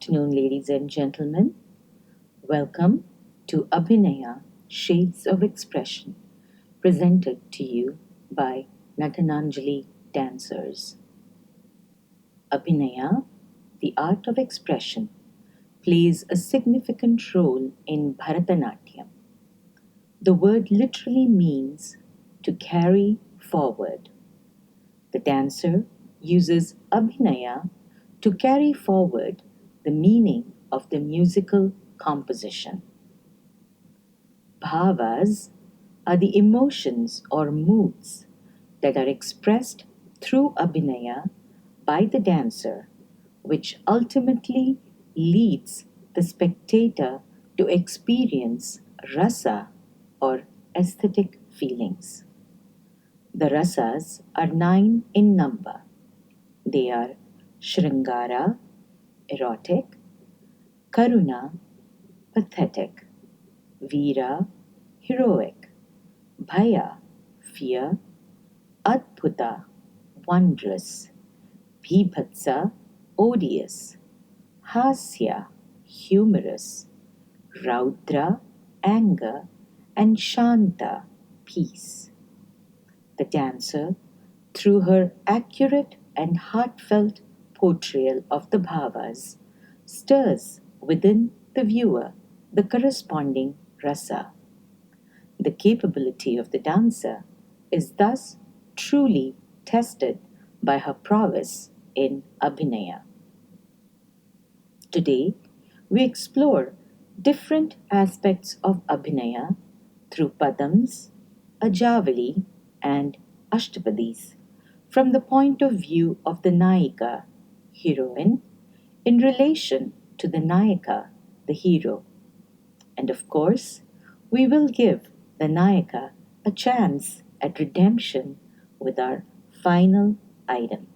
afternoon, ladies and gentlemen. Welcome to Abhinaya Shades of Expression, presented to you by Natananjali Dancers. Abhinaya, the art of expression, plays a significant role in Bharatanatyam. The word literally means to carry forward. The dancer uses Abhinaya to carry forward the meaning of the musical composition. Bhavas are the emotions or moods that are expressed through Abhinaya by the dancer, which ultimately leads the spectator to experience rasa or aesthetic feelings. The rasas are 9 in number. They are Shringara, erotic; Karuna, pathetic; Veera, heroic; Bhaya, fear; Adbhuta, wondrous; Bhibhatsa, odious; Hasya, humorous; Raudra, anger; and Shanta, peace. The dancer, through her accurate and heartfelt portrayal of the bhavas, stirs within the viewer the corresponding rasa. The capability of the dancer is thus truly tested by her prowess in Abhinaya. Today, we explore different aspects of Abhinaya through Padams, Ajavali, and Ashtapadis from the point of view of the Nayika, heroine, in relation to the Nayaka, the hero. And of course, we will give the Nayaka a chance at redemption with our final item.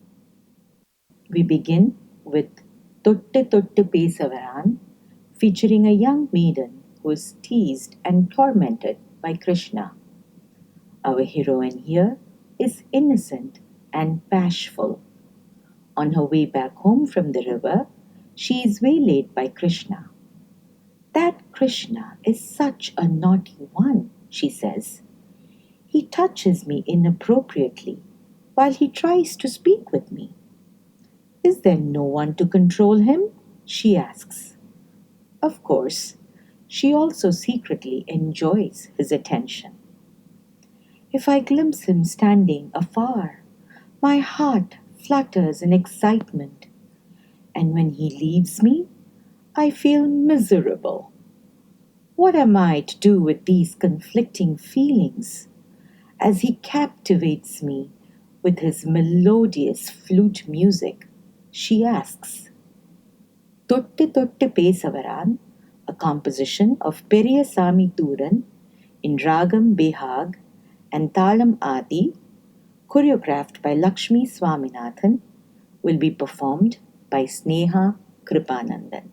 We begin with Totte Totte Pesavaran, featuring a young maiden who is teased and tormented by Krishna. Our heroine here is innocent and bashful. On her way back home from the river, she is waylaid by Krishna. That Krishna is such a naughty one, she says. He touches me inappropriately while he tries to speak with me. Is there no one to control him? She asks. Of course, she also secretly enjoys his attention. If I glimpse him standing afar, my heart flutters in excitement, and when he leaves me, I feel miserable. What am I to do with these conflicting feelings? As he captivates me with his melodious flute music, she asks. Totte Totte Pesavaran, a composition of Periyasamy Thuran in Ragam Behag and Talam Adi, choreographed by Lakshmi Swaminathan, will be performed by Sneha Kripanandan.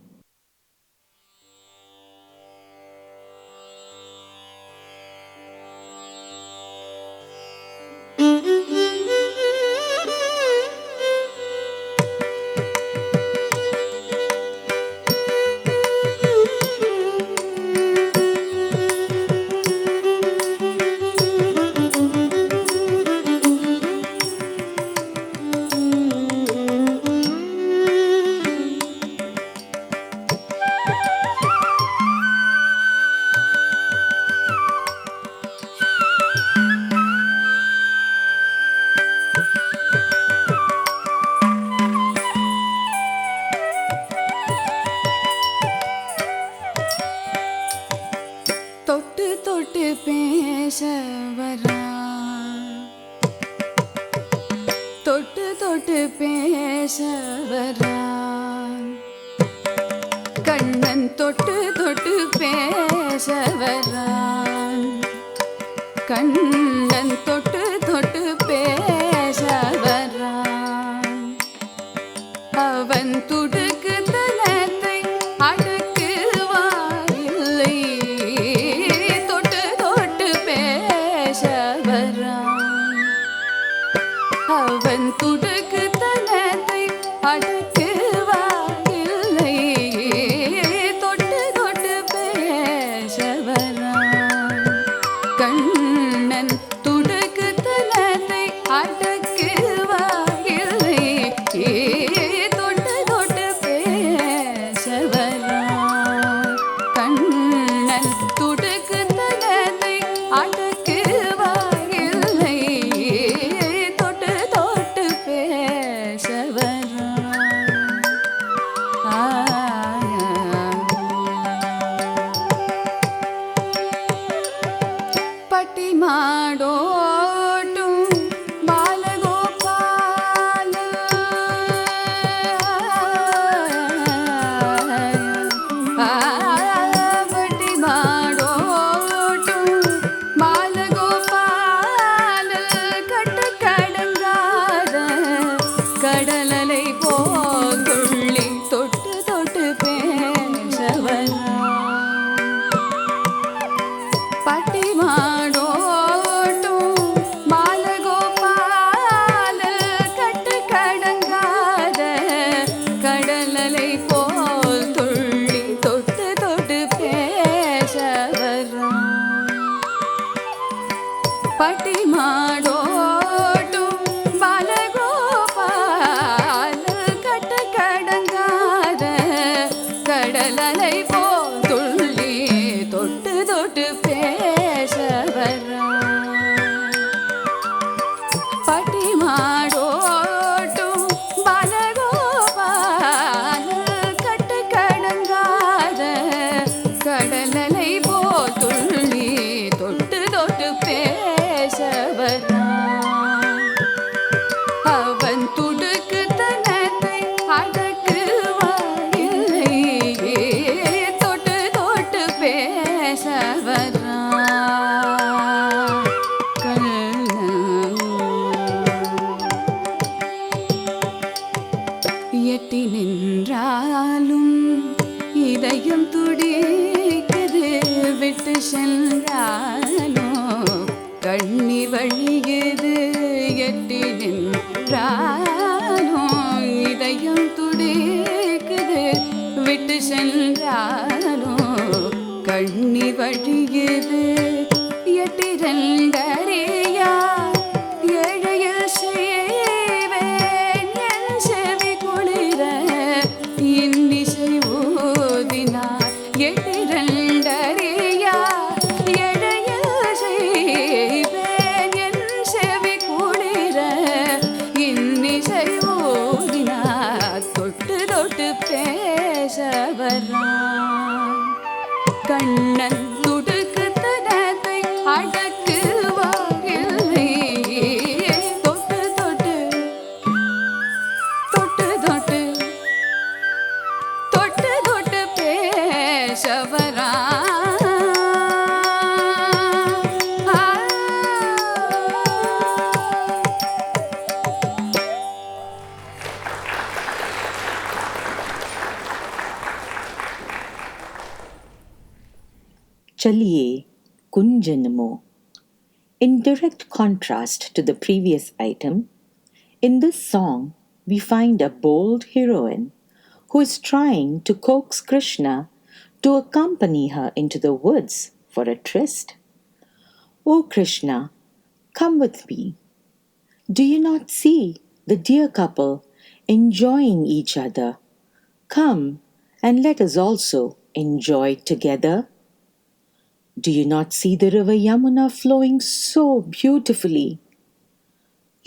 தொட்டு தொட்டு பேச வரா தொட்டு தொட்டு பேச வரா கண்ணன் தொட்டு தொட்டு பேச வரா கண்ணன் தொட்டு தொட்டு பேச வரா அவன் துடுக்கு தனத்தை அடக்குவாயில்லை தொட்டு தொட்டு பேச வரான் அவன் துடுக்கு தனத்தை அடக்குவாயில்லை கண்ணன் துடுக்கு தலத்தை அடக்குவாயில்லை தொட்டு தொட்டு பேசவராய் கண்ணன் துடுக்கு தலத்தை அடக்குவாயில்லை தொட்டு தொட்டு பேசவராய் பட்டி மாடோட்டும் பாலகோபால பட்டி மாடோட்டும் பாலகோபால கட்டு கடங்காத கடலலை போல் துள்ளி தொட்டு தொட்டு பேசவரா பட்டி மாடோட்டும் பாலகோபால கட்டு கடங்காத கடலலை போல் துள்ளி தொட்டு தொட்டு பேசவரா பட்டி மாடோட்டும் பாலகோபால கட்டு கடங்காத கடலலை போல் துள்ளி தொட்டு தொட்டு பேசவரா பட்டி மாடோட்டும் பாலகோபால கட்டு கடங்காத கடலலை போல் துள்ளி தொட்டு தொட்டு பேசவரா அவன் துடுக்கு தனத்தை அடக்குவாயில்லை தொட்டு தொட்டு பேசவரா எட்டி நின்றாலும் இதயம் துடிக்குது விட்டு சென்றாலோ கண்ணீர் வழியுது எட்டி நின்றாலோ இதயம் துடிக்குது விட்டு சென்றாலோ கண்ணீர் வழியுது எட்டி ரெண்டறியா ஏழையில் செய்வேன் என் செவி குளிர இன்னிசை ஊதினார் எட்டி ரெண்டறியா ஏழையில் செய்வேன் என் செவி குளிர இன்னிசை ஊதினார் தொட்டு தொட்டு பேசவரா கண்ணன் துடுக்கு தனத்தை அடக்குவாயில்லை தொட்டு தொட்டு தொட்டு தொட்டு தொட்டு தொட்டு பேசவரா Chaliye Kunjanamo. In direct contrast to the previous item, in this song we find a bold heroine who is trying to coax Krishna to accompany her into the woods for a tryst. "O Krishna, come with me. Do you not see the dear couple enjoying each other? Come and let us also enjoy together. Do you not see the river Yamuna flowing so beautifully?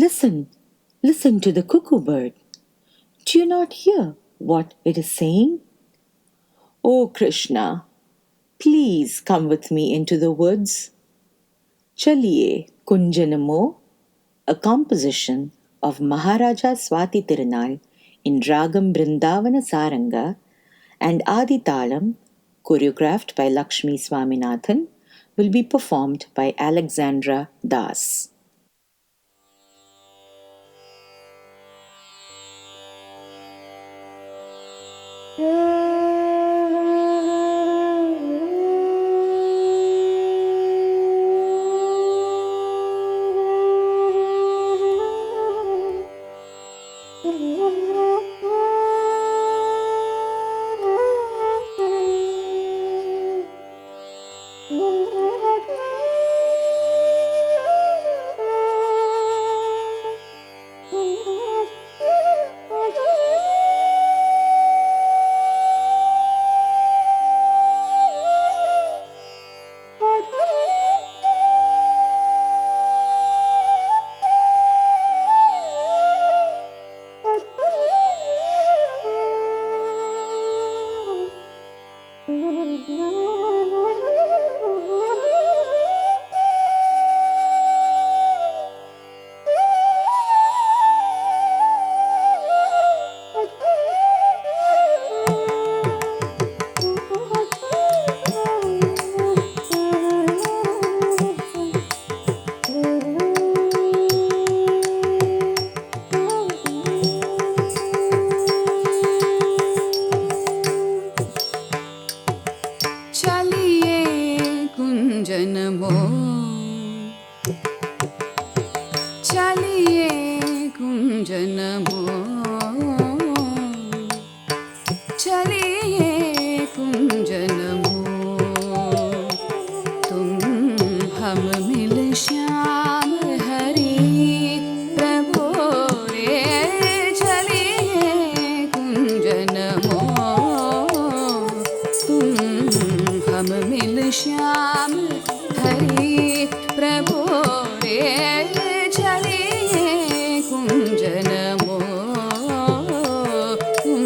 Listen, listen to the cuckoo bird. Do you not hear what it is saying? Oh Krishna, please come with me into the woods." Chaliye Kunjanamo, a composition of Maharaja Swati Tirunal in Ragam Brindavana Saranga and Aditalam, choreographed by Lakshmi Swaminathan, will be performed by Alexandra Das. कुञ्जनमो चलिए कुञ्जनमो तुम हम मिल श्याम हरि प्रभो रे चलिए कुञ्जनमो तुम हम मिल श्याम हरि प्रभो रे चलिए कुञ्जनमो तुम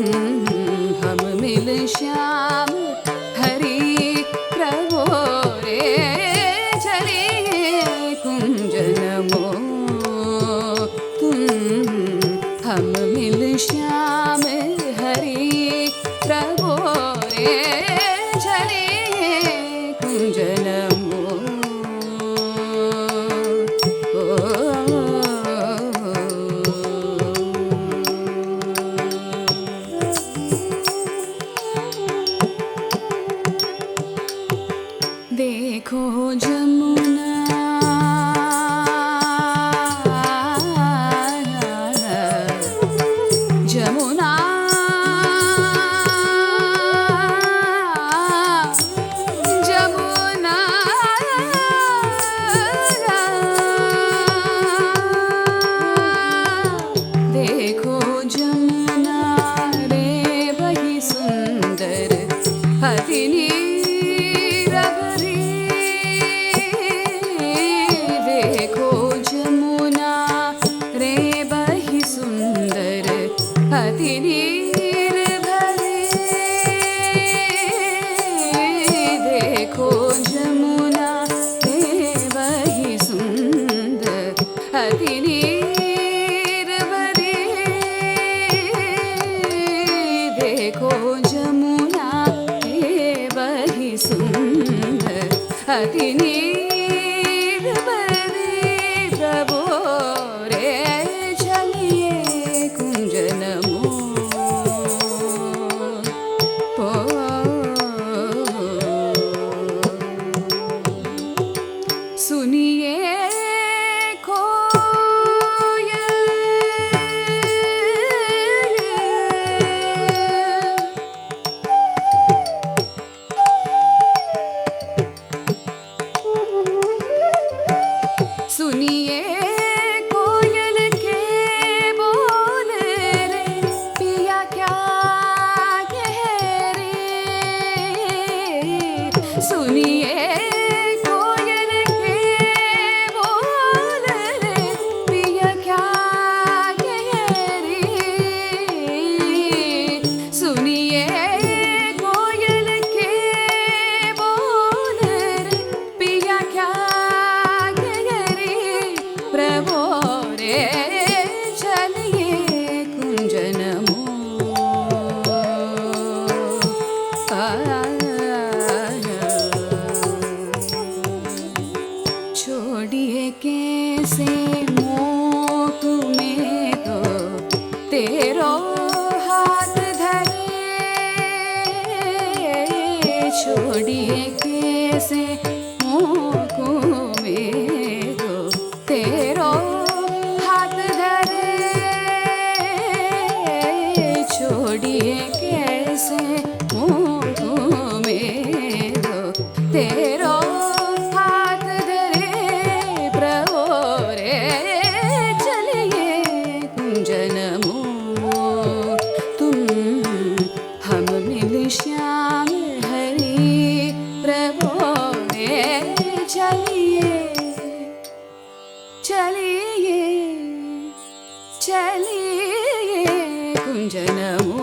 हम मिल श्याम हरि प्रभो रे चलिए कुञ्जनमो तुम हम मिल श्याम हरि प्रभो रे चलिए कुञ्जनमो देखो जमुना जमुना जमुना देखो जमुना रे बही सुंदर अति नीर भरी देखो जमुना रे बही सुंदर अति नीर भरी देखो जमुना रे बही सुंदर अति नीर भरी देखो जमुना रे बही सुंदर अति नीर भरी प्रभो रे चलिए कुञ्जनमो सुनिए सुनिए कोयल के बोल रे पिया क्या कह रे सुनिए कोयल के बोल रे पिया क्या कह रे सुनिए कोयल के बोल रे पिया क्या प्रभो रे चलिए कुञ्जनमो छोड़िए कैसे मोह तुम्हें तो तेरो हाथ धरे छोड़िए कैसे मोह में तो तेरो हाथ धरे छोड़िए कैसे मोह में तो तेरो हाथ धरे प्रभो रे चलिए कुञ्जनमो तुम हम मिल श्याम हरि प्रभो रे चलिए चलिए चलिए कुञ्जनमो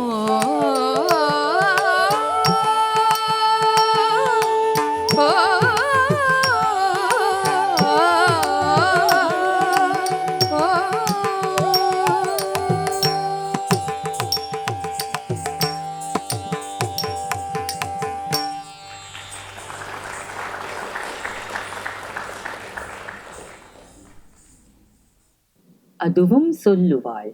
Aduvum solluval.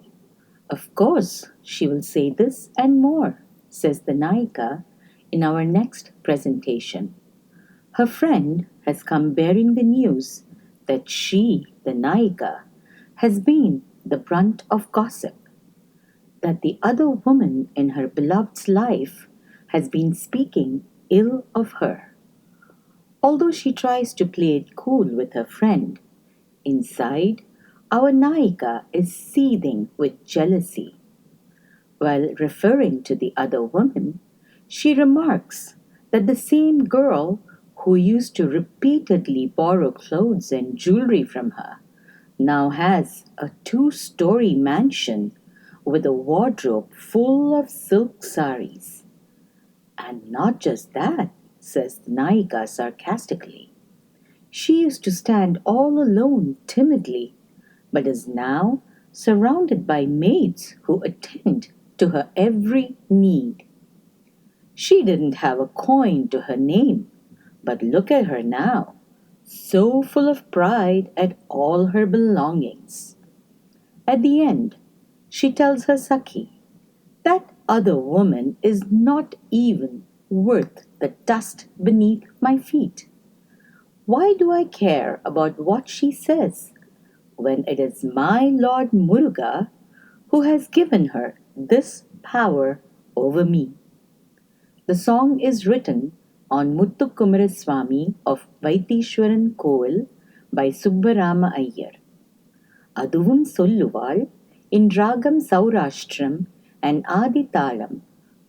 Of course, she will say this and more, says the Nayika in our next presentation. Her friend has come bearing the news that she, the Nayika, has been the brunt of gossip, that the other woman in her beloved's life has been speaking ill of her. Although she tries to play it cool with her friend, inside, our Naika is seething with jealousy. While referring to the other woman, she remarks that the same girl who used to repeatedly borrow clothes and jewelry from her now has a 2-story mansion with a wardrobe full of silk saris. And not just that, says the Naika sarcastically. She used to stand all alone timidly, but is now surrounded by maids who attend to her every need. She didn't have a coin to her name, but look at her now, so full of pride at all her belongings. At the end, she tells her Sakhi, that other woman is not even worth the dust beneath my feet. Why do I care about what she says when it is my Lord Muruga who has given her this power over me? The song is written on Muthukumaraswamy of Vaitishwaran Kovil by Subbarama Iyer. Aduvum Solluval in Ragam Saurashtram and Adi Talam,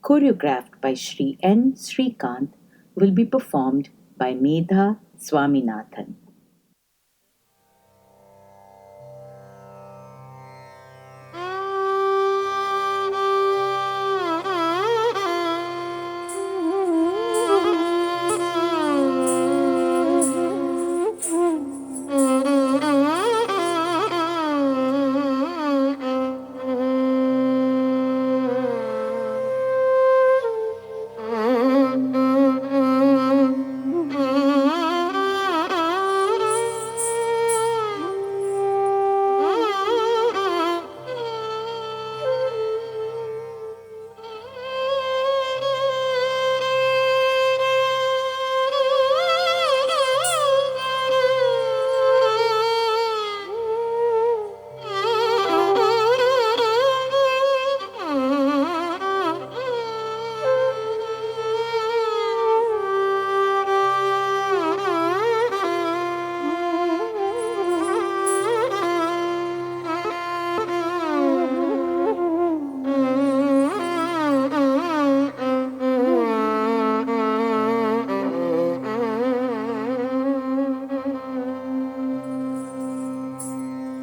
choreographed by Sri N. Srikanth, will be performed by Medha Swaminathan.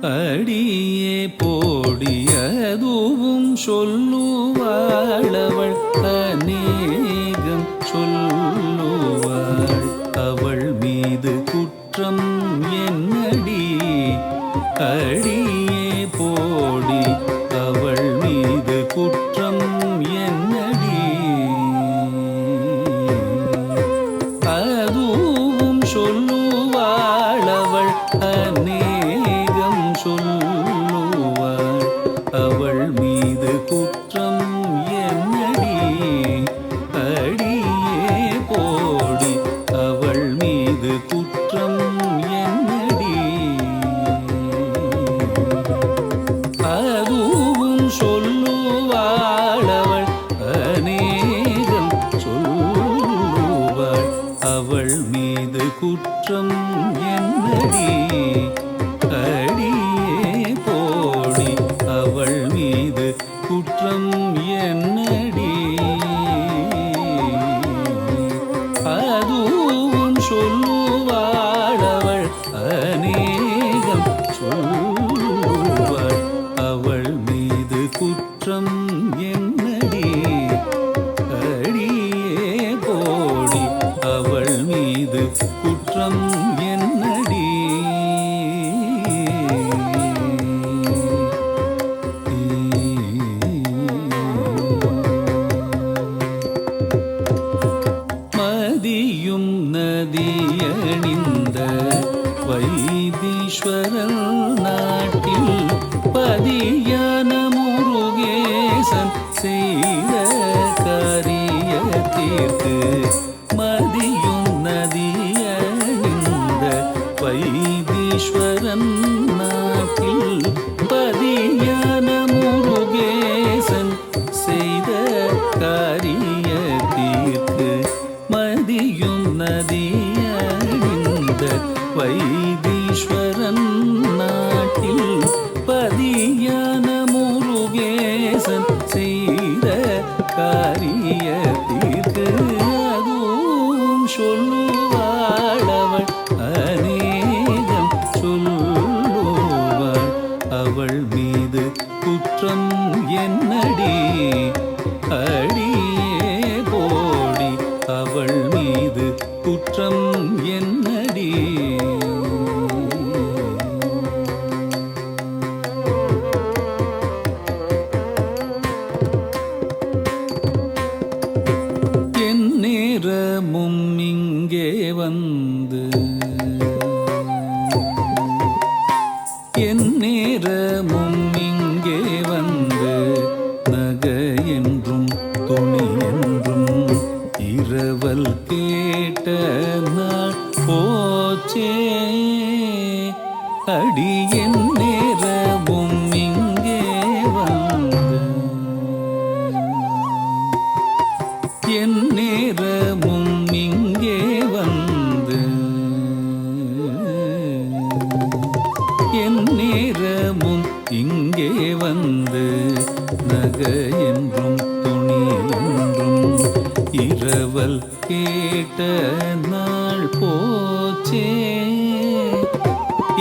அடியே போடியதுவும் சொல்லுவாளவள் அநேகம் சொல்லுவாள் அவள் மீது குற்றம் என்னடி அடியே போடி அவள் மீது குற்றம் என்னடி அதுவும் சொல்லுவாள் அவள் அநேகம் சொல்லுவாள் அவள் மீது குற்றம் என்னடி அடியே போடி அவள் மீது குற்றம் என்னடி அதுவும் சொல்லுவாள் அவள் அநேகம் சொல்லுவாள் அவள் மீது குற்றம் என்னடி அடியே போடி அவள் மீது குற்றம் என்னடி அதுவும் சொல்லுவாள் அவள் அநேகம் சொல்லுவாள் அவள் மீது குற்றம் என்னடி அடியே போடி அவள் மீது குற்றம் என்னடி மதியும் நதியணிந்த வைத்தீஸ்வரன் நாட்டில் பதியான முருகேசன் செய்த காரியத்திற்கு மதியும் நதியணிந்த வைத்தீஸ்வரன் நாட்டில் பதியான முருகேசன் செய்த காரியத்திற்கு மதியும் நதியணிந்த வைத்தீஸ்வரன் நாட்டில் பதியான முருகேசன் செய்த காரியத்திற்கு அதுவும் சொல்லுவாளவள் அநேகம் சொல்லுவாள் அவள் மீது குற்றம் என்னடி அடியே போடி அவள் மீது குற்றம் என்னடி என் நேரமும் இங்கே வந்து என் நேரமும் இங்கே வந்து நகை என்றும் துணி என்றும் இரவல் கேட்ட நாள் போச்சே அடி என் நேரமும் இங்கே வந்து என் நேரமும் இங்கே வந்து என் நேரமும் இங்கே வந்து நகை என்றும் துணி என்றும் இரவல் கேட்ட நாள் போச்சே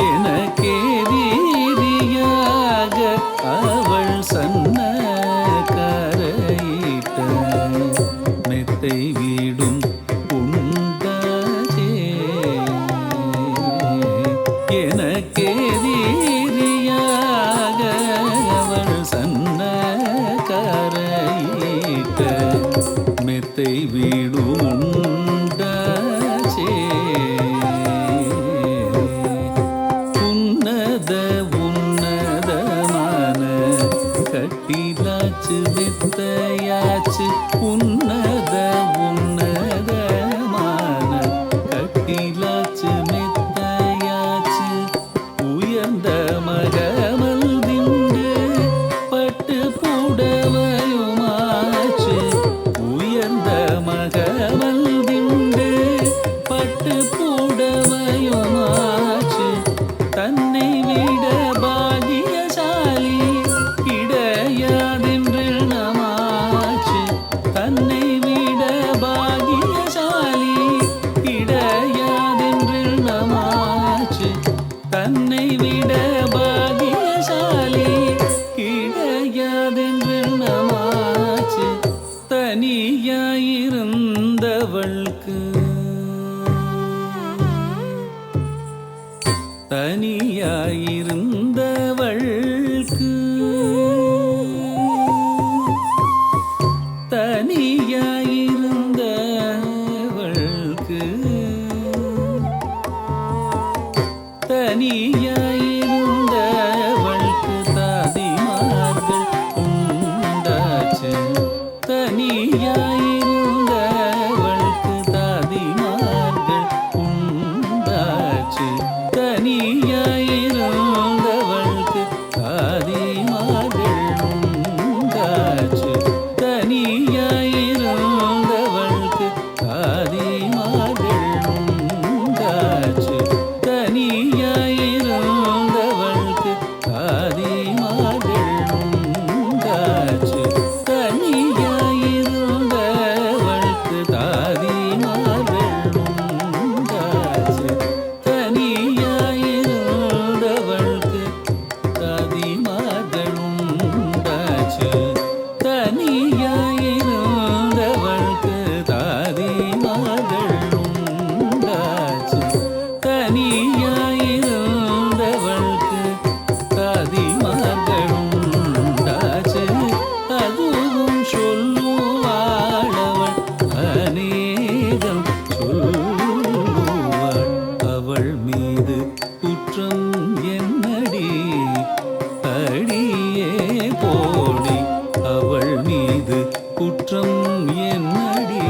எனக்கே ரீதியாக அவள் சன்ன கரையிட்ட மெத்தை வீடும் உண்டாச்சே எனக்கே ரீதியாக அவள் சன்ன கரையிட்ட மெத்தை வீடும் உண்டாச்சே உன்னத உன்னதமான கட்டிலாச்சு மெத்தையாச்சு உன்னத உன்னதமான கட்டிலாச்சு மெத்தையாச்சு உயர்ந்த மகமல் திண்டு பட்டு புடவையுமாச்சு உயர்ந்த மகமல் திண்டு பட்டு புடவையுமாச்சு தன்னை விட பாகியசாலி கிடையாதென்று நமாச்சு தன்னை விட பாகியசாலி கிடையாதென்று நமாச்சு தன்னை விட பாகியசாலி கிடையாதென்று நமாச்சு தனியாயிருந்தவள்க்கு தனியாயிருந்தவள்க்கு தனியாயிருந்தவள்க்கு தனியாயிருந்தவள்க்கு தாதிமார்கள் உண்டாச்சு தனியாயிருந்தவள்க்கு தாதிமார்கள் உண்டாச்சு தனியாயிருந்தவள்க்கு தாதிமார்கள் உண்டாச்சு தனியாயிருந்தவள்க்கு தாதிமார்கள் உண்டாச்சு தனியாயிருந்தவள்க்கு தாதிமார்கள் உண்டாச்சு தனியாயிருந்தவள்க்கு தாதிமார்கள் உண்டாச்சு தனியாயிருந்தவள்க்கு தாதிமார்கள் உண்டாச்சு தனியாயிருந்தவள்க்கு தாதிமார்கள் உண்டாச்சு தனியாயிருந்தவள்க்கு தாதிமார்கள் உண்டாச்சு அதுவும் சொல்லுவாளவள் அநேகம் சொல்லுவாள் அவள் மீது குற்றம் என்னடி அடியே போடி அவள் மீது குற்றம் என்னடி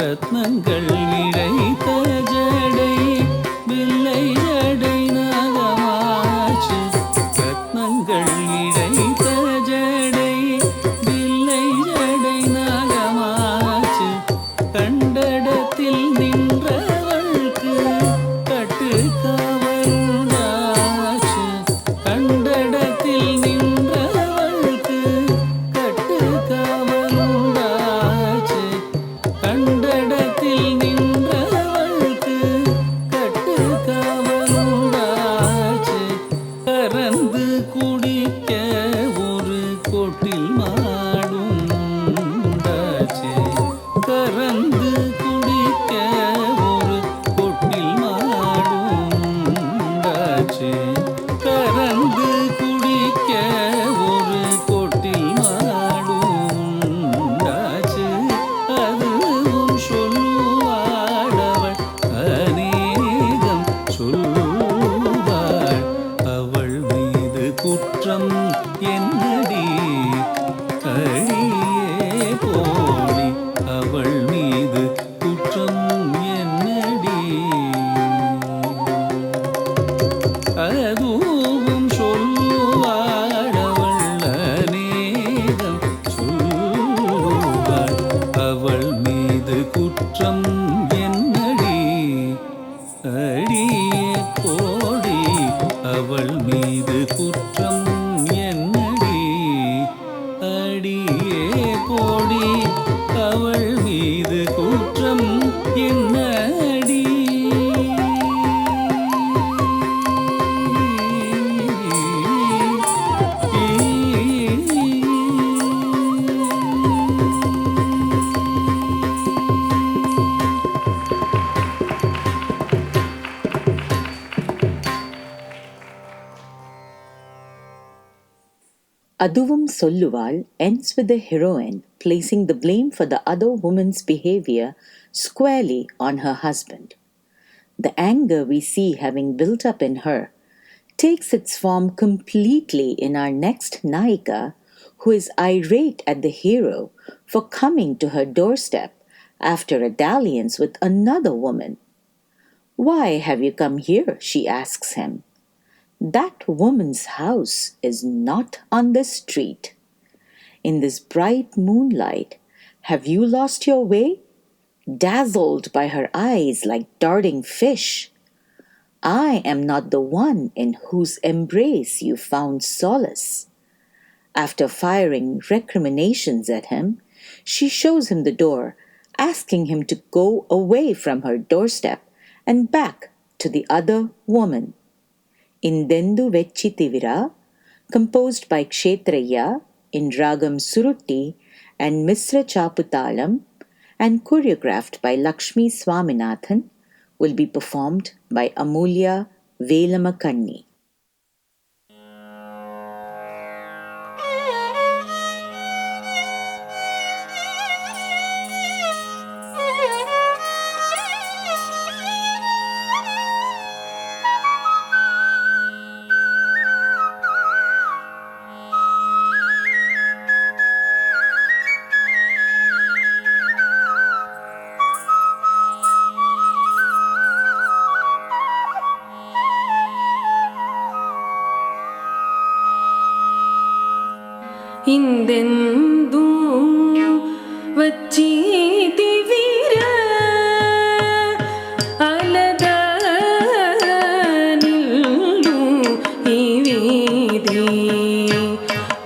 ரத்னங்கள் இழைத்த ஜடை வில்லை ஜடை நாகமாச்சு. ரத்னங்கள் இழைத்த ஜடை வில்லை ஜடை நாகமாச்சு. கண்டடத்தில் நின்றவள்க்கு கட்டு காவலுண்டாச்சு. கண்டடத்தில் நின்றவள்க்கு கட்டு காவலுண்டாச்சு. கண்டடத்தில் நின்றவள்க்கு கட்டு காவலுண்டாச்சு. கறந்து குடிக்க ஒரு கொட்டில் மாடும் உண்டாச்சு. கறந்து குடிக்க ஒரு கொட்டில் மாடும் உண்டாச்சு. கறந்து குடிக்க ஒரு கொட்டில் மாடும் உண்டாச்சு. அதுவும் சொல்லுவாடவள் அநேகம் சொல்லுவாள். அவள் மீது குற்றம் என்னடி அடியே போடி. அவள் மீது குற்றம் என்னடி. அதுவும் சொல்லுவாடவள் அநேகம் சொல்லுவாள். அவள் மீது குற்றம் என்னடி அடியே போடி. அவள் மீது குற்றம் என்னடி அடியே போடி. அவள் மீது குற்றம் என்னடி. Aduvum Solluval ends with the heroine placing the blame for the other woman's behavior squarely on her husband. The anger we see having built up in her takes its form completely in our next Naika, who is irate at the hero for coming to her doorstep after a dalliance with another woman. "Why have you come here?" she asks him. "That woman's house is not on this street. In this bright moonlight, have you lost your way? Dazzled by her eyes like darting fish? I am not the one in whose embrace you found solace." After firing recriminations at him, she shows him the door, asking him to go away from her doorstep and back to the other woman. Indendu Vechchitivira, composed by Kshetraya in Ragam Surutti and Misra Chaputalam and choreographed by Lakshmi Swaminathan, will be performed by Amulya Velamakanni. ಹಿಂದೆಂದೂ ವಚ್ಚಿದಿವಿರ ಅಲದ ನಿಲ್ಲು ಈ ವೀದಿ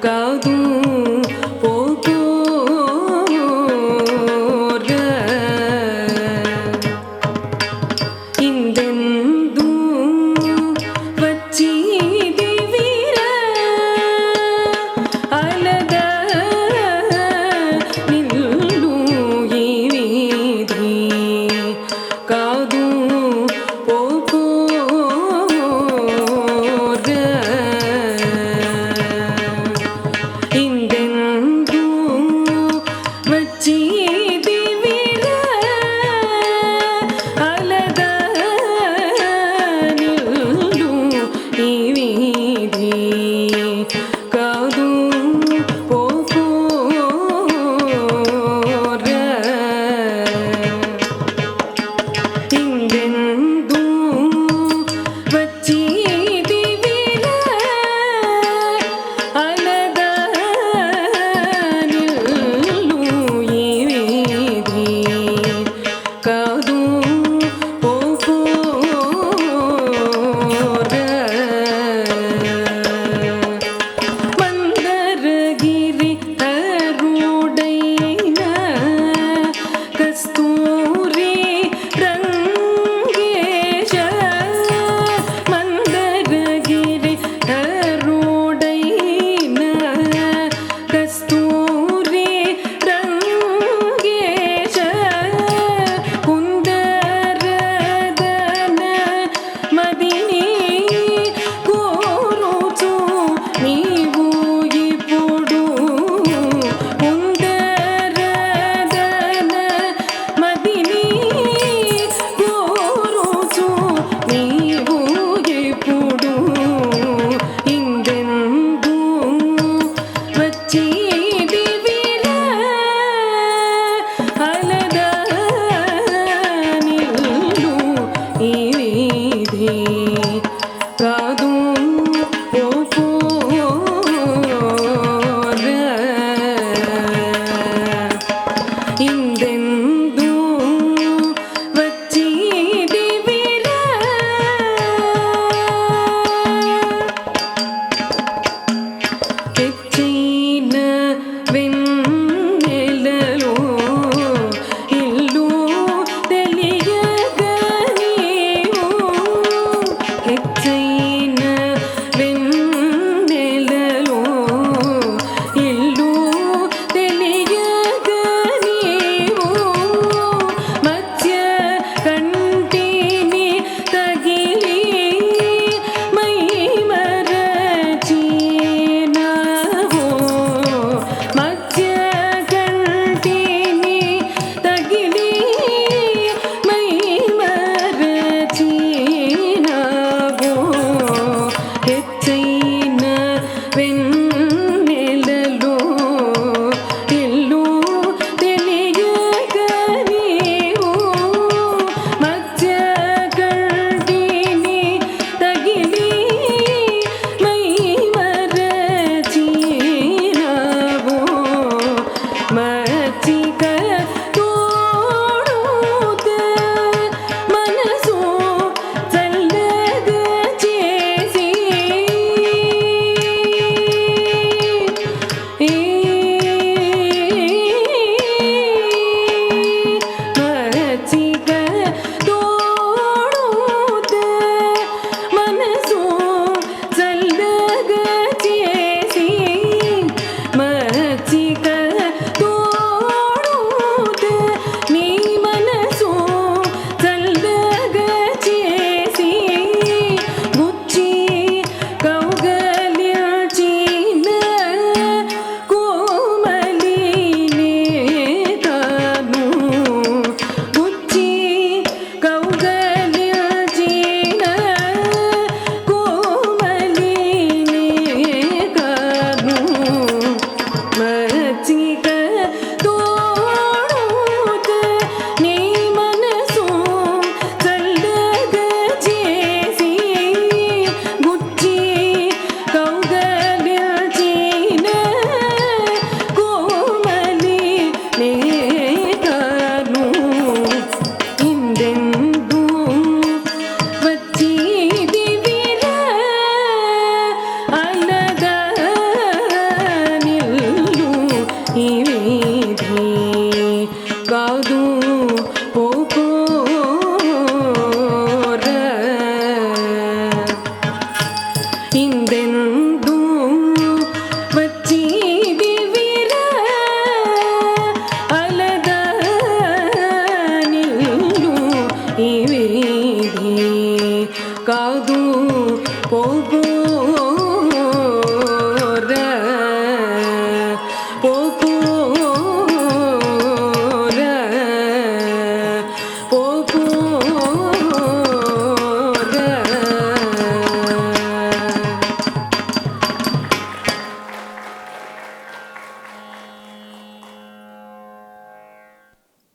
ಕಾದು ಹೋಗೋರ ಹಿಂದೆಂದೂ ವಚ್ಚಿದಿವಿರ ಅಲದ ನಿಲ್ಲು ಈ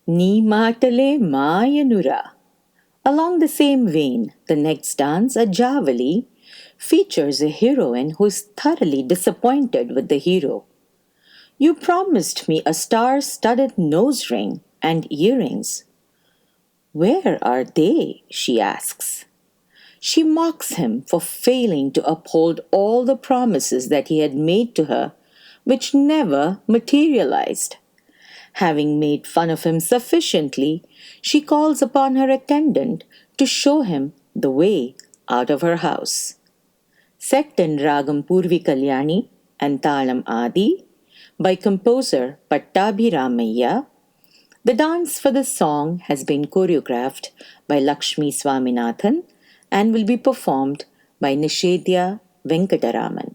Ni Matale Mayanura. Along the same vein, the next dance, Ajavali, features a heroine who is thoroughly disappointed with the hero. You promised me a star studded nose ring and earrings. Where are they? She asks. She mocks him for failing to uphold all the promises that he had made to her, which never materialized. Having made fun of him sufficiently, she calls upon her attendant to show him the way out of her house. Set in Ragam Purvi Kalyani and Talam Adi by composer Pattabhiramayya, the dance for the song has been choreographed by Lakshmi Swaminathan and will be performed by Nishedya Venkataraman.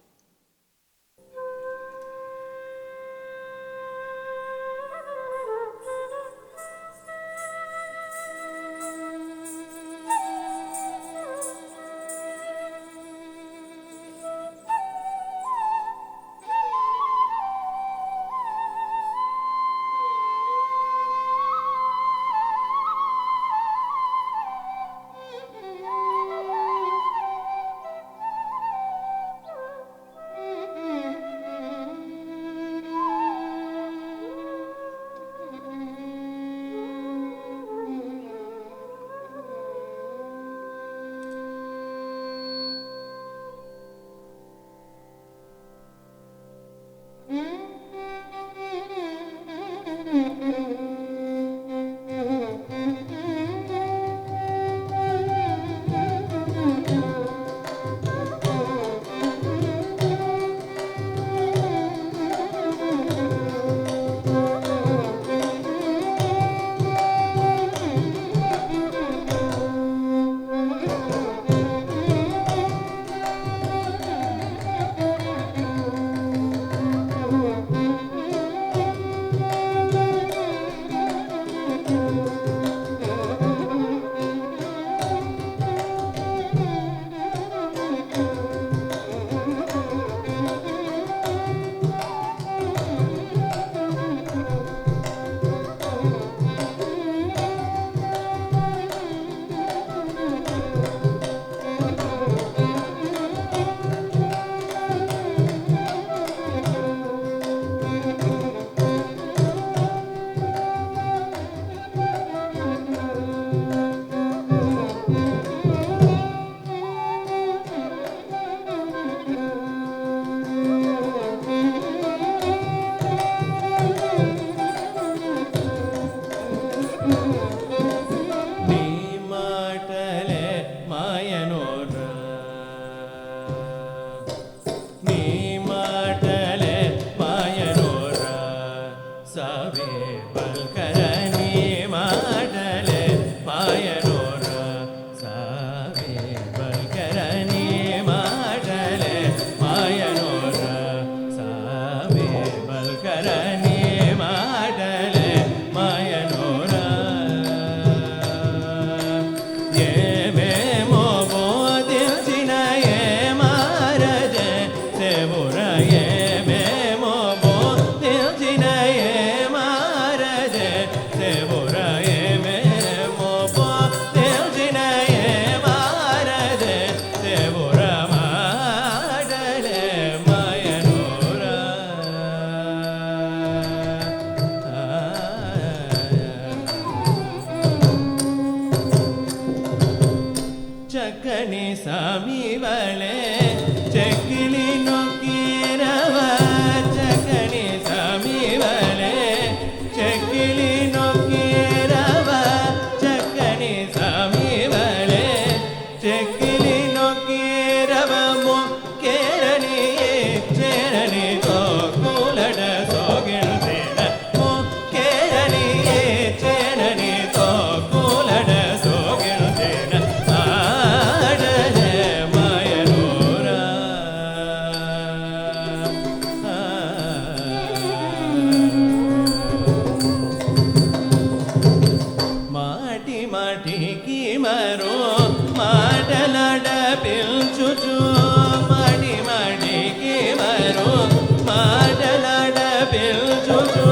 మాటలాడ పిల్చుచు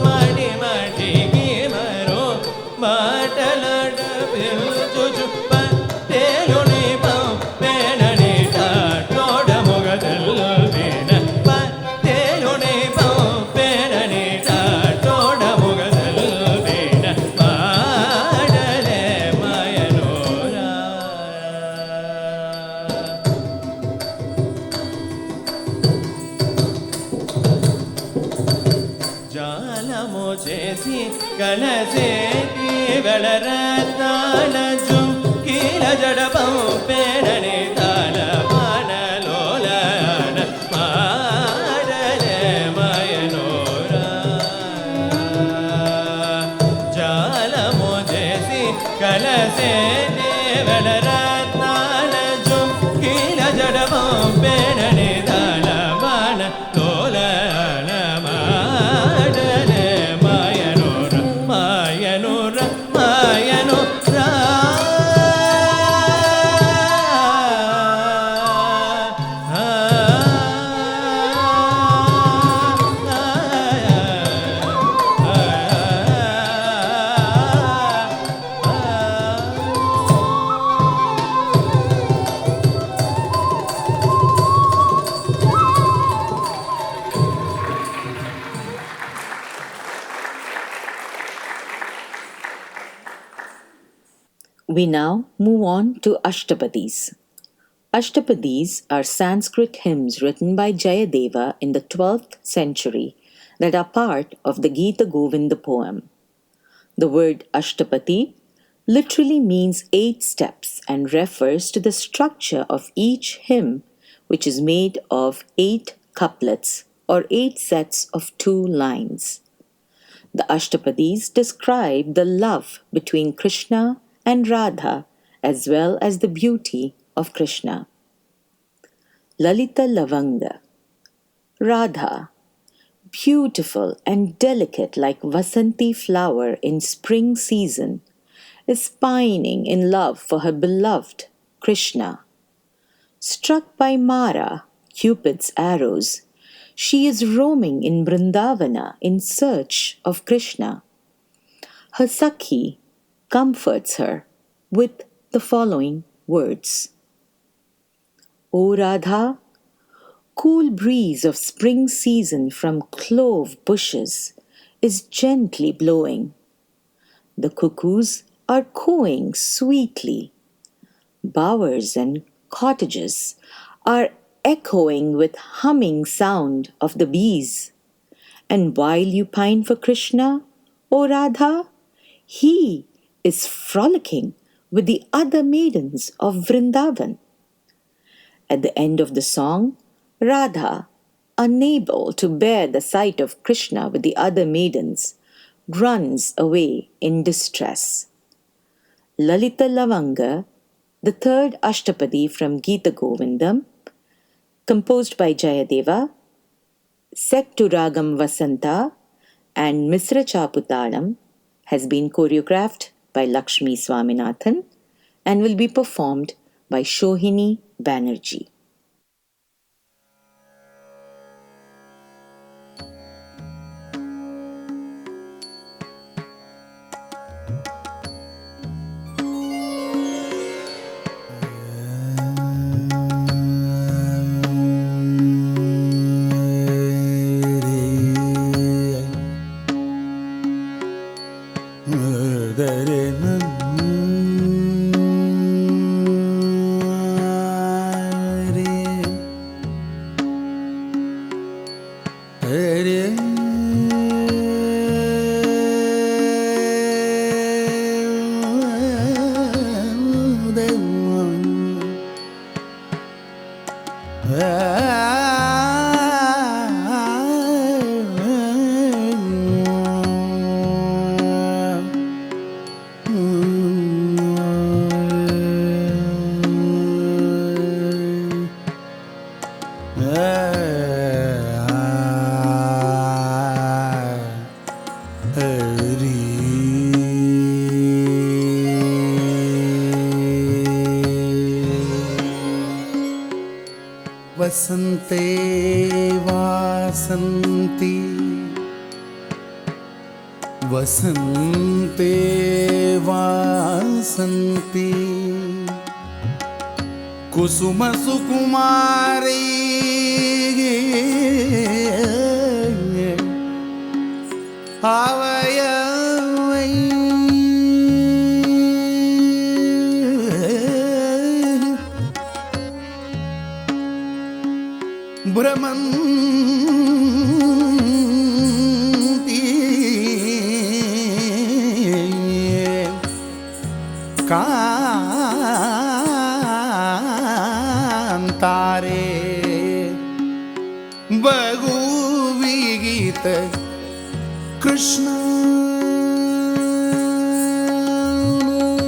మడి మడికి మరో JC ಕನಸೇತಿ ಬೆಳರತ್ನಾಳಜು ಕೀಲ ಜಡಪಂ ಪೇರಣೆ ತಾಳ ಮಾನಲೋಲನ ಮಾಡಲೆ ಮಯನೋರ ಜಾಲ ಮೋಜೇಸಿ ಕನಸೇತಿ ಬೆಳರತ್ನಾಳಜು ಕೀಲ ಜಡಪಂ ಪೇರಣೆ ತಾಳ ಮಾನ ಲೋಲನ ಮಾಡಲೆ ಮಾಯನೋರ ಮಾಯನೋರ ಮಾಯನೋರ We now move on to Ashtapadis. Ashtapadis are Sanskrit hymns written by Jayadeva in the 12th century that are part of the Gita Govinda poem. The word Ashtapati literally means 8 steps and refers to the structure of each hymn, which is made of 8 couplets or 8 sets of 2 lines. The Ashtapadis describe the love between Krishna and Radha as well as the beauty of Krishna. Lalita Lavanga. Radha, beautiful and delicate like Vasanti flower in spring season, is pining in love for her beloved Krishna. Struck by Mara, Cupid's arrows, she is roaming in Vrindavana in search of Krishna. Her Sakhi comforts her with the following words. O Radha, cool breeze of spring season from clove bushes is gently blowing. The cuckoos are cooing sweetly. Bowers and cottages are echoing with humming sound of the bees. And while you pine for Krishna, O Radha, he is frolicking with the other maidens of Vrindavan. At the end of the song, Radha, unable to bear the sight of Krishna with the other maidens, runs away in distress. Lalita Lavanga, the third Ashtapadi from Gita Govindam, composed by Jayadeva, set to Ragam Vasanta and Misra Chaputalam, has been choreographed by Lakshmi Swaminathan and will be performed by Shohini Banerjee. वसन्ते वासन्ति वसन्ते वासन्ति कुसुमसुकुमारी आवय भ्रमन्ति विहित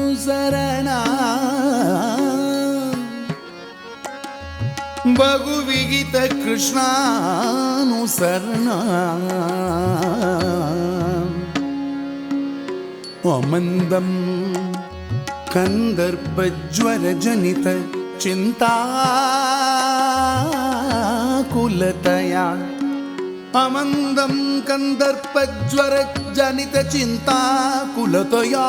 कृष्णानुसरणा बहुविहित कृष्णानुसरणा अमन्दं कन्दर्पज्वरजनित चिन्ताकुलतया अमन्दं कन्दर्पज्वरजनित चिन्ताकुलतया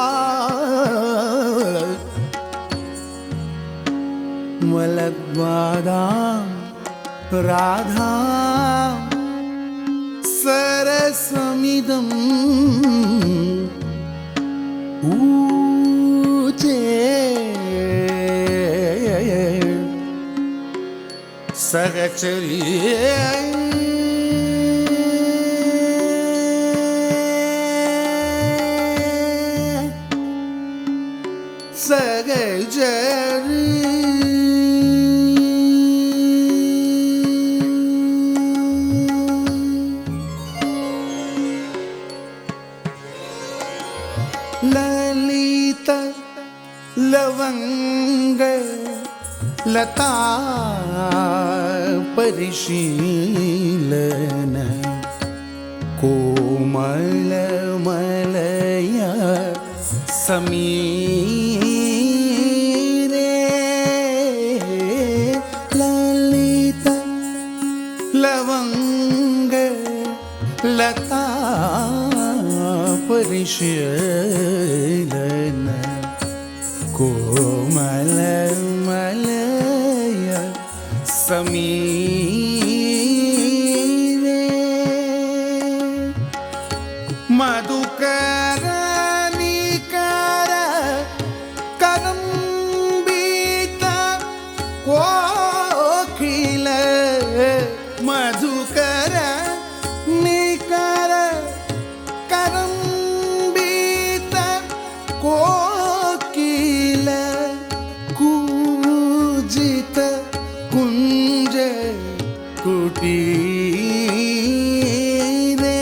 वलद्वादा राधा सरसमिदम् ऊचे सहचरी सहचरी ललित लवंग लता परिशीलन कोमल Malay समीरे Lalit लवंग लता परिशीलन कोमल Malay समीरे Madhukar निकर करम्बित कोकिल मधुकर निकर करम्बित कोकिल कूजित कुंज कुटीरे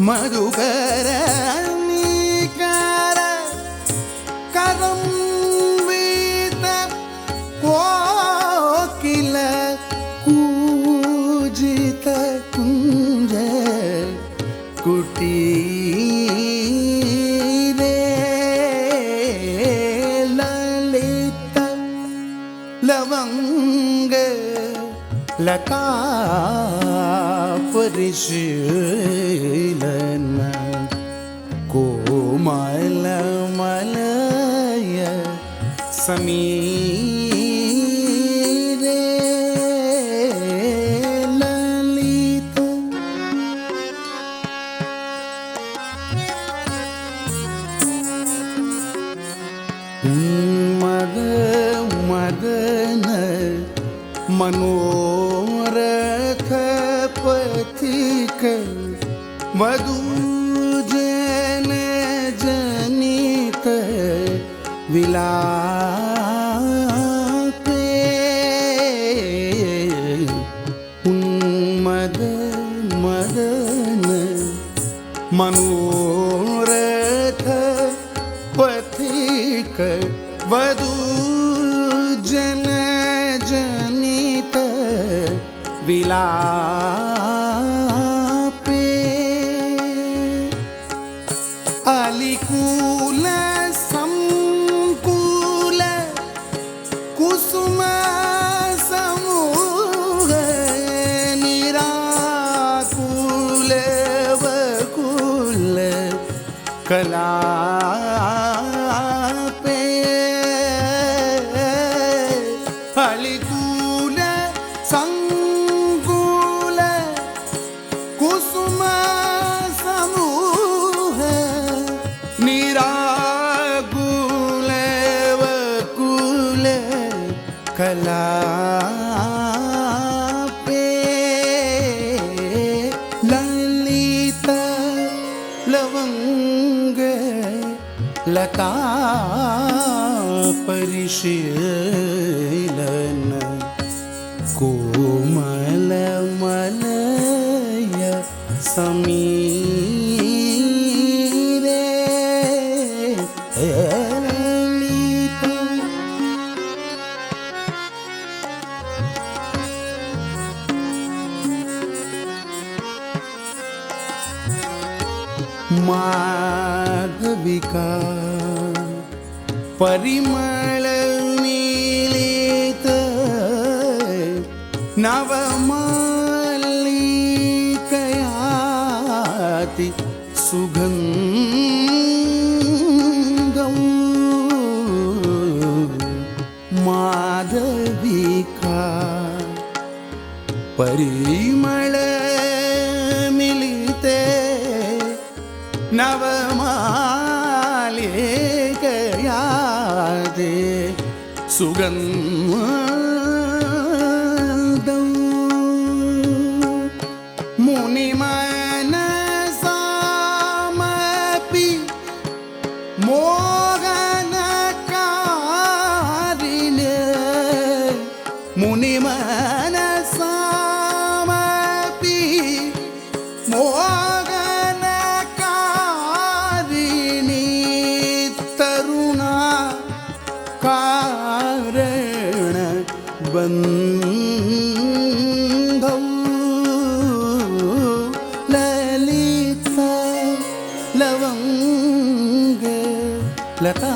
मधुकर निकर करम्बित कोकिल कूजित कुंज कुटीरे ललित लवंग लता परिशीलन कोमल Malay समीरे Lalit मद मदन मनोरथ पथिक वधूजन जनित विलापे उन्मद मदन मनोरथ पथिक वधूजन जनित विलापे अलिकूल संकुल कुसुम समूह निराकुल वकुल कलापे अलिकूल संकुल कुसुम समूह निराकुल वकुल कलापे ललित लवंग लता परिशीलन कोमल मल समीरे ललिता माधविका परिमल मिलित नवमालिकयाति सुगन्धं माधविका परिमल मिलिते नवमालिकयाति सुगन्धं मुनिमनसामपि मोहनकारिणे मुनिमनसामपि मोहनकारिणी तरुणा कारण बन्धौ ललिता लवंग लता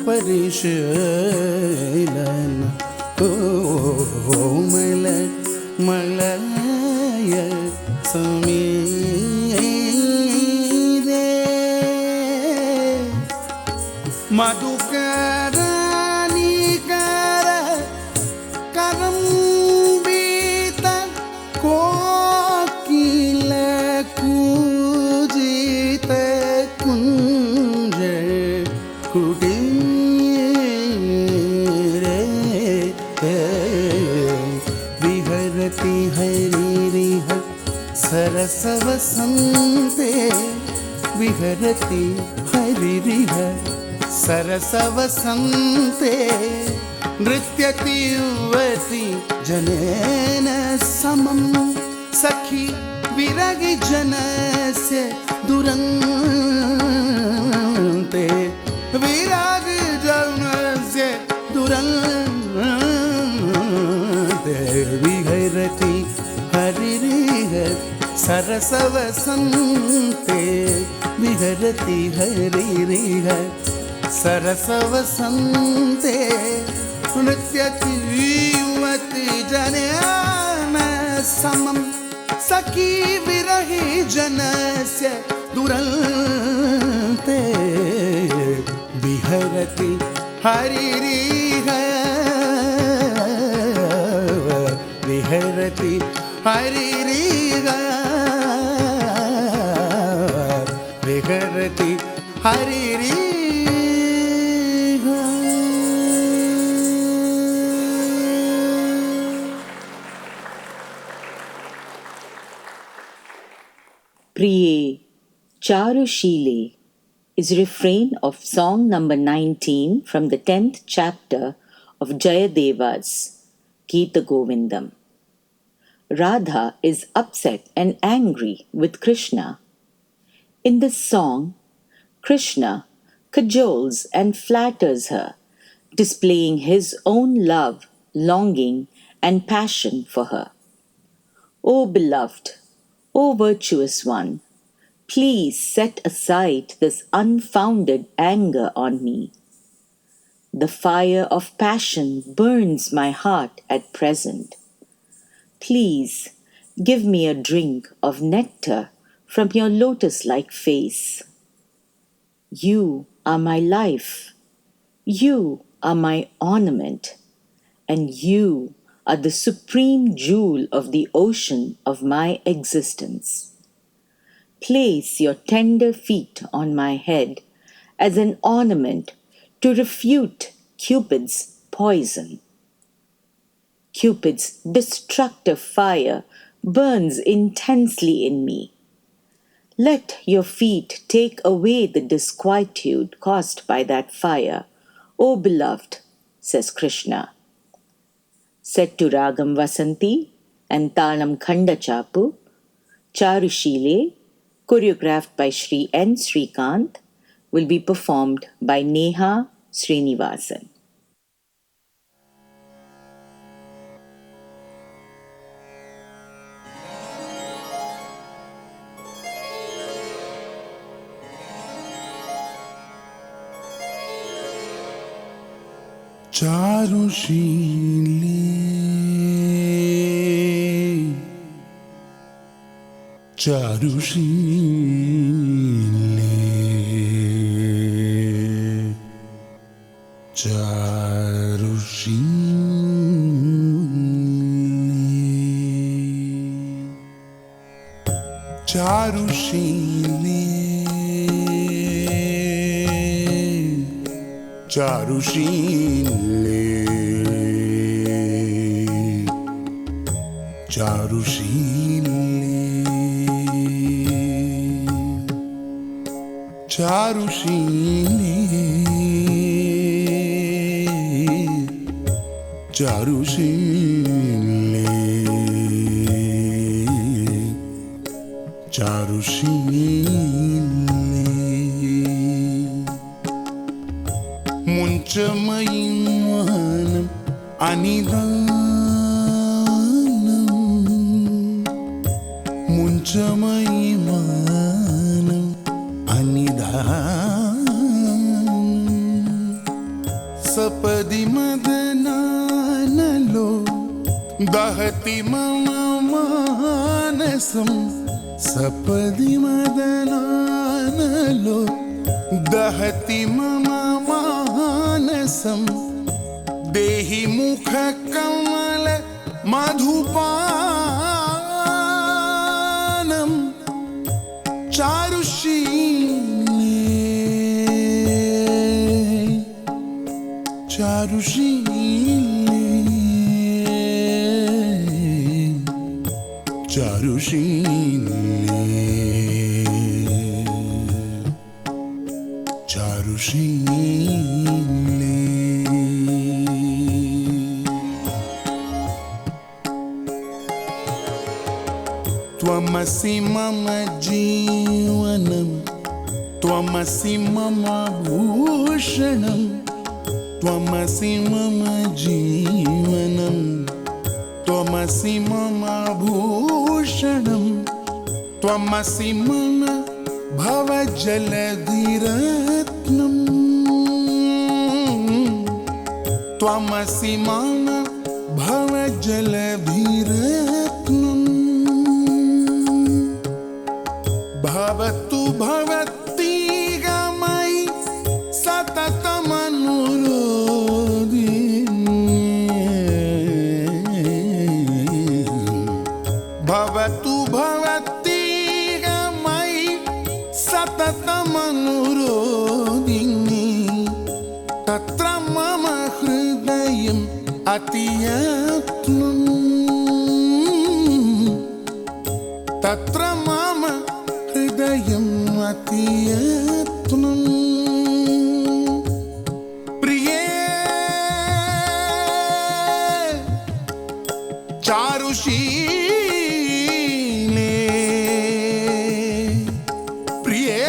परिशीलन कोमल मलय समीरे मधुकरानिकर करम्बित कोकिल कूजित कुंज कुटीरे विहरति हरिरिह सरसवसन्ते विहरति हरिरिह सरसवसन्ते नृत्यति युवति जनेन समं सखी विरगि जनस्य दुरन्ते विरगि जनस्य दुरन्ते विहरति हरिरिह सरसवसन्ते विहरति हरिरिह सरसवसन्ते नृत्यति युवति जनेन समं सखी विरहि जनस्य दुरन्ते विहरति हरिरिह विहरति हरिरिह विहरति हरिरिह Priye Charushile is refrain of song number 19 from the 10th chapter of Jayadeva's Gita Govindam. Radha is upset and angry with Krishna. In this song, Krishna cajoles and flatters her, displaying his own love, longing, and passion for her. O beloved, O virtuous one, please set aside this unfounded anger on me. The fire of passion burns my heart at present. Please give me a drink of nectar from your lotus-like face. You are my life. You are my ornament. And you are the supreme jewel of the ocean of my existence. Place your tender feet on my head as an ornament to refute Cupid's poison. Cupid's destructive fire burns intensely in me. Let your feet take away the disquietude caused by that fire, O beloved, says Krishna. Set to Ragam Vasanti and Talam Khandachapu, Charushile, choreographed by Sri N. Srikanth, will be performed by Neha Srinivasan. Charushile, Charushile, Charushile, Charushile, Charushile, Charushile, Charushile, Charushile, Charushile. Munchamayimanam anidanam, Munchamayimanam anidanam, Sapadi madananalo dahati mama manasam, Sapadi madananalo dahati mama manasam, dehi mukha kamala madhupanam, Charushile, Charushile, Charushile, Charushile. Twamasi mama jivanam, Twamasi mama bhushanam, Twamasi mama jivanam, Twamasi mama bhushanam, Twamasi mama bhavajaladhiratnam, Twamasi mama bhavajaladhiratnam, Bhavatu bhavati gamai satatamanurodi, Bhavatu bhavati gamai satatamanurodi, Tatra mama hridayam atiyatnam, Tatra mama hridayam atiyatnam, Priye Charushile, Priye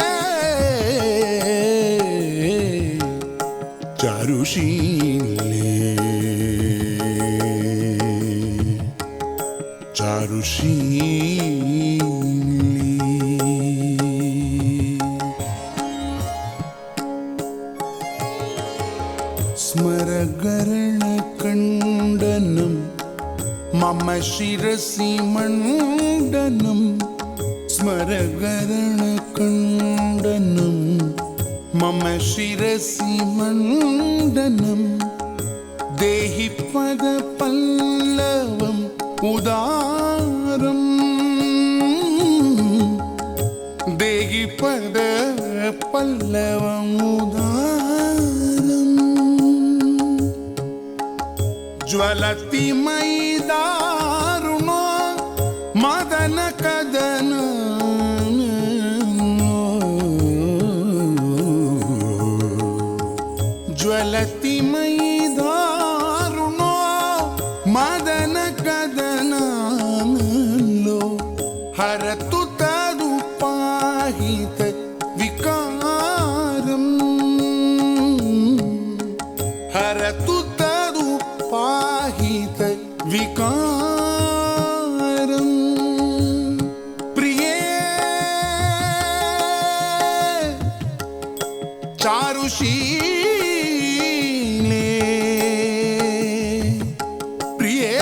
Charushile, Charushile. Smaragarana kandanam, Mama shirasi mandanam, Smaragarana kandanam, Mama shirasi mandanam, Dehi pada pallavam udaram, Dehi pada pallavam udaram, Jwalati maidaruno madana kadana, Jwalati maidaruno madana kadana lo haratu पाहित विकारम् हरतु तदु पाहित विकारम् प्रिये चारुशीले प्रिये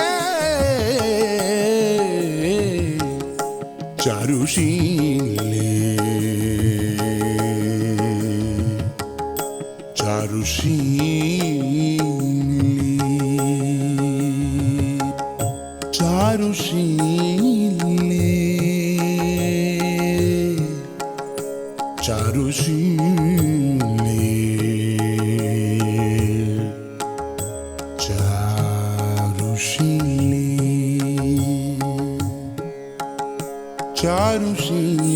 चारुशीले चारुशीले चारुशीले चारुशीले चारुशीले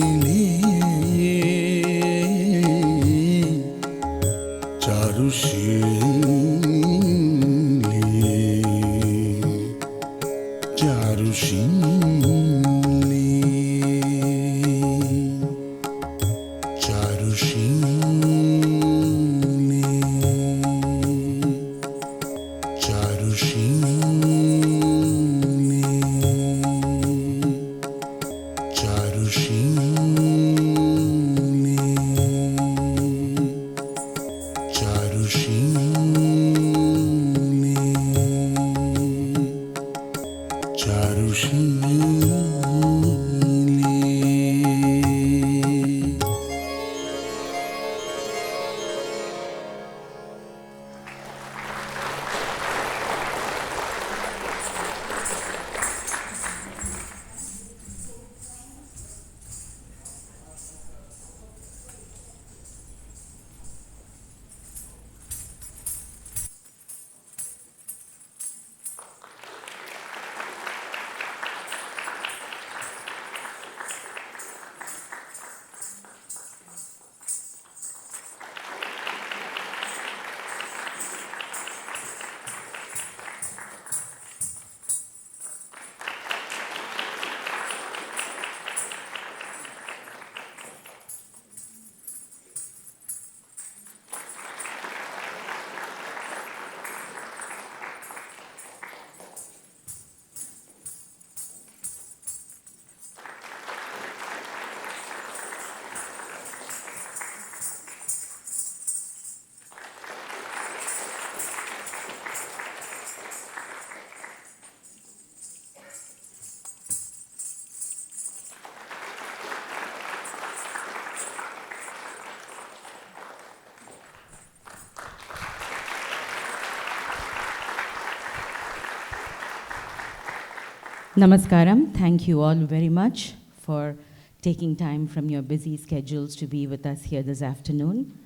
Namaskaram. Thank you all very much for taking time from your busy schedules to be with us here this afternoon.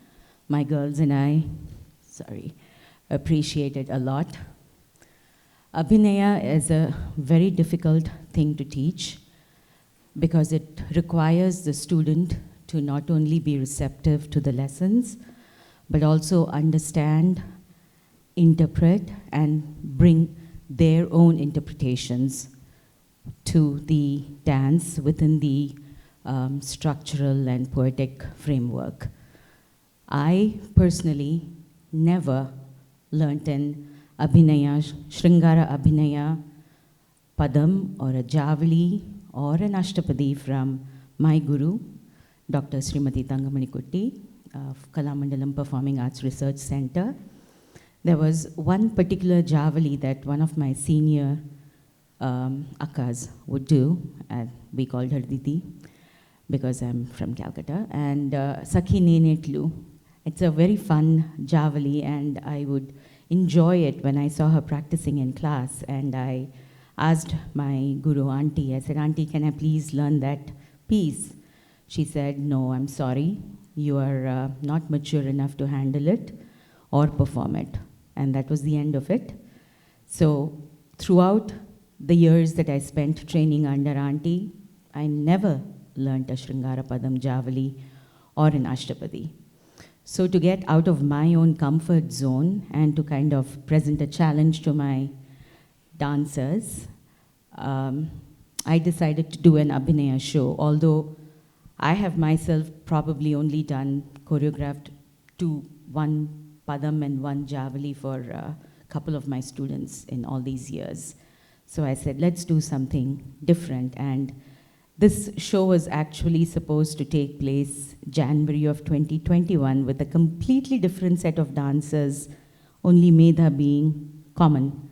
My girls and I, appreciate it a lot. Abhinaya is a very difficult thing to teach because it requires the student to not only be receptive to the lessons, but also understand, interpret, and bring their own interpretations to the dance within the structural and poetic framework. I personally never learnt an Abhinaya, Sringara Abhinaya, Padam or a Javali or an Ashtapadi from my guru, Dr. Srimati Thangamani Kutty of Kalamandalam Performing Arts Research Center. There was one particular Javali that one of my senior Akkas would do, and we called her Didi because I'm from Calcutta, and Sakhi Nenetlu. It's a very fun Javali, and I would enjoy it when I saw her practicing in class. And I asked my guru auntie, I said, "Auntie, can I please learn that piece?" She said, "No, I'm sorry. You are not mature enough to handle it or perform it." And that was the end of it. So throughout the years that I spent training under auntie, I never learnt a Sringara Padam Javali or an Ashtapadi. So to get out of my own comfort zone and to kind of present a challenge to my dancers, I decided to do an Abhinaya show, although I have myself probably only choreographed one Padam and one Javali for a couple of my students in all these years. So I said, let's do something different. And this show was actually supposed to take place January of 2021 with a completely different set of dancers, only Medha being common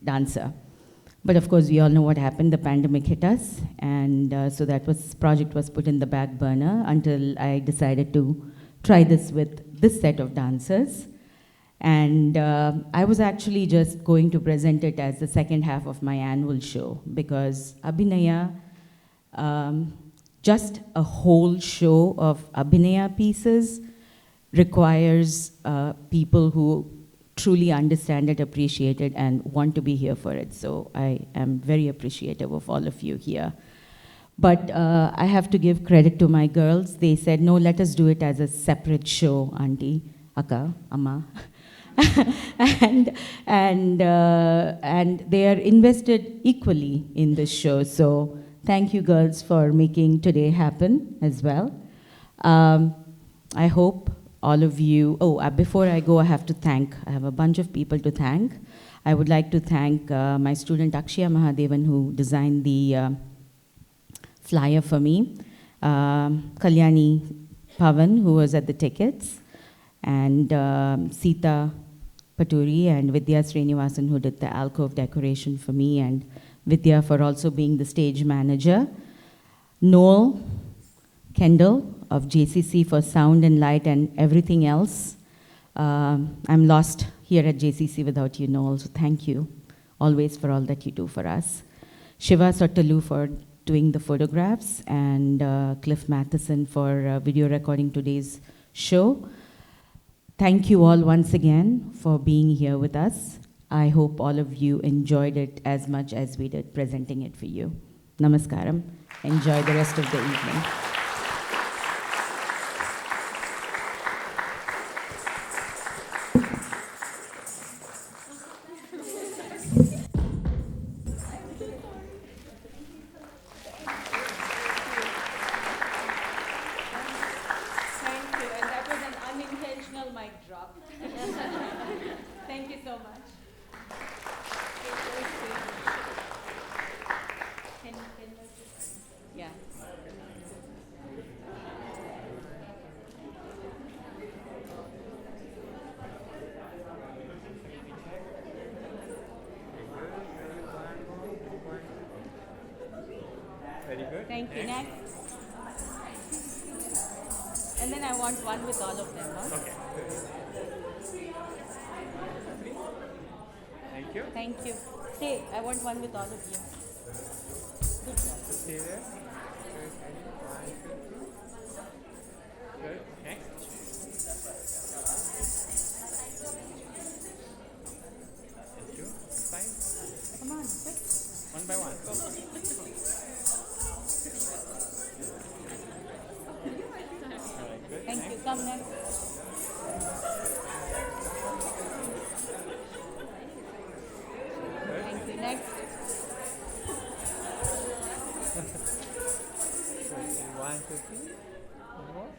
dancer. But of course, we all know what happened. The pandemic hit us, and so project was put in the back burner until I decided to try this with this set of dancers. And I was actually just going to present it as the second half of my annual show, because Abhinaya, just a whole show of Abhinaya pieces requires people who truly understand it, appreciate it, and want to be here for it. So I am very appreciative of all of you here. But I have to give credit to my girls. They said, no, let us do it as a separate show, Auntie, Akka, Amma. and they are invested equally in this show. So thank you, girls, for making today happen as well. I hope all of you, before I go, I have a bunch of people to thank. I would like to thank my student Akshaya Mahadevan, who designed the flyer for me, Kalyani Pavan, who was at the tickets, and Sita Paturi and Vidya Srinivasan, who did the alcove decoration for me, and Vidya for also being the stage manager. Noel Kendall of JCC for sound and light and everything else. I'm lost here at JCC without you, Noel, so thank you always for all that you do for us. Shiva Sottalu for doing the photographs, and Cliff Matheson for video recording today's show. Thank you all once again for being here with us. I hope all of you enjoyed it as much as we did presenting it for you. Namaskaram. Enjoy the rest of the evening. Thank you. And that was an unintentional mic drop. Thank you so much. Yeah. Very good. Thank you. Next. And then I want one with all of them. Huh? Okay. Thank you. Thank you. Stay. I want one with all of you. Good job. Stay there. Good. Next. Thank you. Fine. Come on. Quick. One by one. Go. Alright, good. Thank you. Come next. Thank you. Next. One, two, three. One more.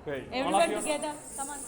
Good. All of Everyone you. together. Come on.